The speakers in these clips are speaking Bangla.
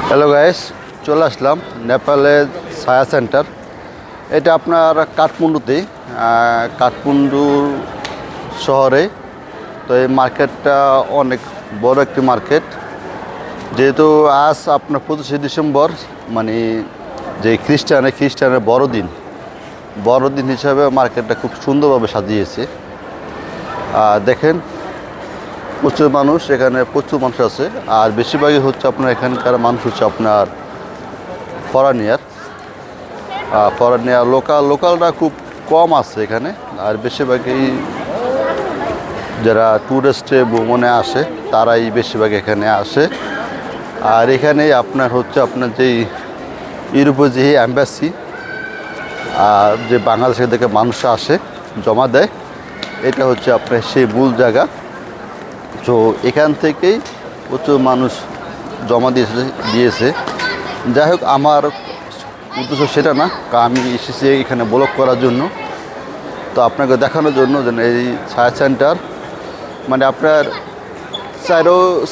হ্যালো গাইস, চলে আসলাম নেপালের ছায়া সেন্টার। এটা আপনার কাঠমান্ডুতে, কাঠমান্ডু শহরে। তো এই মার্কেটটা অনেক বড় একটি মার্কেট। যেহেতু আজ আপনার 25শে ডিসেম্বর, মানে যে খ্রিস্টানের বড়দিন হিসাবে মার্কেটটা খুব সুন্দরভাবে সাজিয়েছে। দেখেন, প্রচুর মানুষ আছে। আর বেশিরভাগই হচ্ছে আপনার এখানকার মানুষ হচ্ছে আপনার ফরেনিয়ার লোকালরা খুব কম আছে এখানে। আর বেশিরভাগই যারা ট্যুরিস্টে ভ্রমণে আসে তারাই বেশিরভাগ এখানে আসে। আর এখানে আপনার যেই ইউরোপের যে অ্যাম্বাসি, আর যে বাংলাদেশের থেকে মানুষ আসে জমা দেয়, এটা হচ্ছে আপনার সেই মূল জায়গা। তো এখান থেকেই প্রচুর মানুষ জমা দিয়েছে। যাই হোক, আমার উদ্দেশ্য সেটা না, কারণ আমি এসেছি এখানে ব্লগ করার জন্য। তো আপনাকে দেখানোর জন্য যে এই ছায়া সেন্টার, মানে আপনার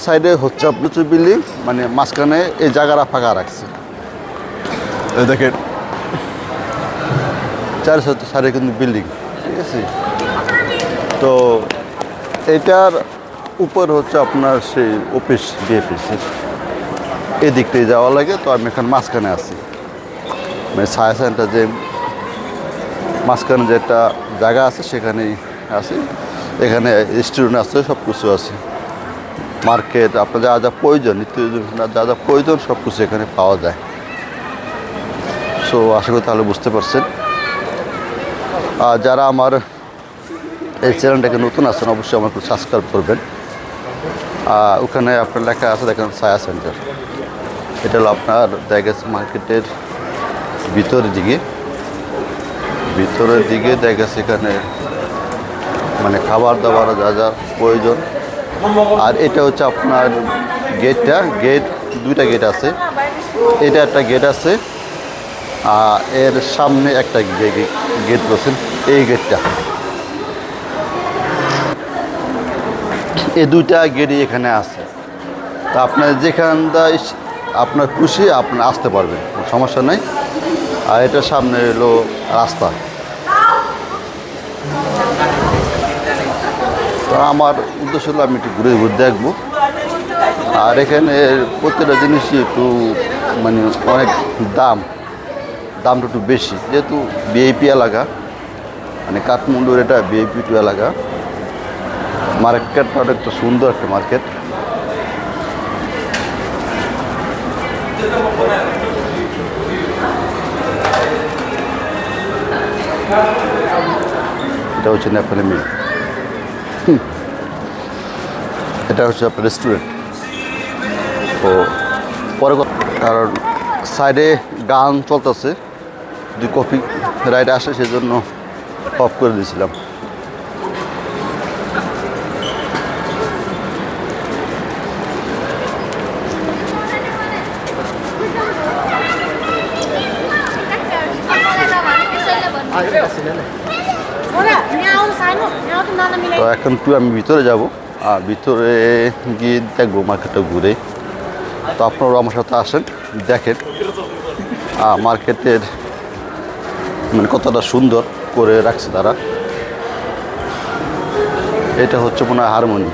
সাইডে হচ্ছে প্রচুর বিল্ডিং, মানে মাঝখানে এই জায়গাটা ফাঁকা রাখছে। দেখেন, সাইডে কিন্তু বিল্ডিং, ঠিক আছে। তো এটার উপর হচ্ছে আপনার সেই অফিস, ডিএফিসির এদিকটাই যাওয়া লাগে। তো আমি এখানে মাঝখানে আছি, মানে ছায়া সেন্টার যে মাঝখানে যেটা জায়গা আছে সেখানেই আছি। এখানে রেস্টুরেন্ট আছে, সব কিছু আছে। মার্কেট, আপনার যা প্রয়োজন, যা প্রয়োজন সব কিছু এখানে পাওয়া যায়। সো আশা করি তাহলে বুঝতে পারছেন। আর যারা আমার এই চ্যানেলটাকে নতুন আছেন, অবশ্যই আমার একটু সাবস্ক্রাইব করবেন। ওখানে আপনার লেখা আছে, দেখেন ছায়া সেন্টার। এটা হলো আপনার জায়গা মার্কেটের ভিতরের দিকে দেখা সেখানে মানে খাবার দাবার যা প্রয়োজন। আর এটা হচ্ছে আপনার দুইটা গেট আছে। এটা একটা গেট আছে, এর সামনে একটা গেট বলছেন, এই গেটটা। এই দুইটা গেটই এখানে আছে। তা আপনার যেখানটা আপনার খুশি আপনি আসতে পারবেন, সমস্যা নেই। আর এটার সামনে হলো রাস্তা। তো আমার উদ্দেশ্য হলো আমি একটু ঘুরে দেখবো। আর এখানে প্রত্যেকটা জিনিসই একটু মানে অনেক দামটা একটু বেশি, যেহেতু ভিআইপি এলাকা, মানে কাঠমান্ডুর এটা ভিআইপি টু এলাকা। মার্কেটটা একটা সুন্দর একটা মার্কেট। এটা হচ্ছে নেপালি মিল। এটা হচ্ছে আপনার রেস্টুরেন্ট। তো পরে, কারণ সাইডে গান চলতেছে, যদি কফি রাইড আসে সেজন্য অফ করে দিয়েছিলাম। তো এখন আমি ভিতরে যাব, আর ভিতরে গিয়ে দেখবো মার্কেটটা ঘুরে। তো আপনারাও আমার সাথে আসেন, দেখেন মার্কেটের মানে কতটা সুন্দর করে রাখছে তারা। এটা হচ্ছে মনে হয় হারমোনি।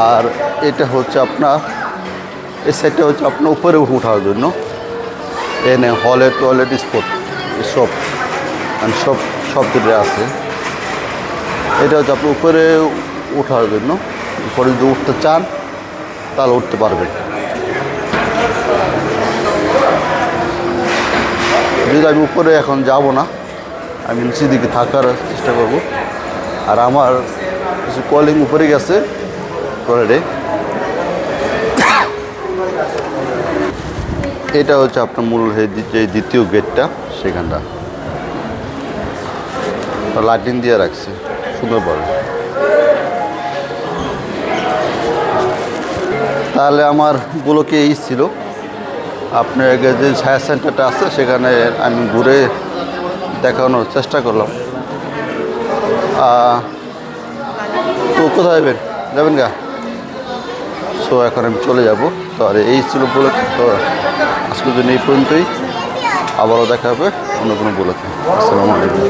আর এটা হচ্ছে আপনার এই সাইডটা হচ্ছে আপনার উপরে ওঠার জন্য। এনে হলে টয়লেট স্পট সব মানে সব দিকে আছে। এটা হচ্ছে আপনার উপরে ওঠার জন্য। উপরে যদি উঠতে চান তাহলে উঠতে পারবেন। যদি আমি উপরে এখন যাব না, আমি নিচের দিকে থাকার চেষ্টা করব। আর আমার কিছু কলিং উপরে গেছে টয়লেটে। এটা হচ্ছে আপনার মূল যে দ্বিতীয় গেটটা, সেখানটা লাইটিং দিয়ে রাখছে সুন্দরভাবে। তাহলে আমার ব্লকে এই ছিল। আপনার যে ছায়া সেন্টারটা আছে সেখানে আমি ঘুরে দেখানোর চেষ্টা করলাম। তো কোথায় যাবেন গা? সো এখন আমি চলে যাব। তো আর এই ছিল বলে, তো আজকের জন্য এই পর্যন্তই। আবারও দেখা হবে অন্য কোনো বলে। আসসালামু আলাইকুম।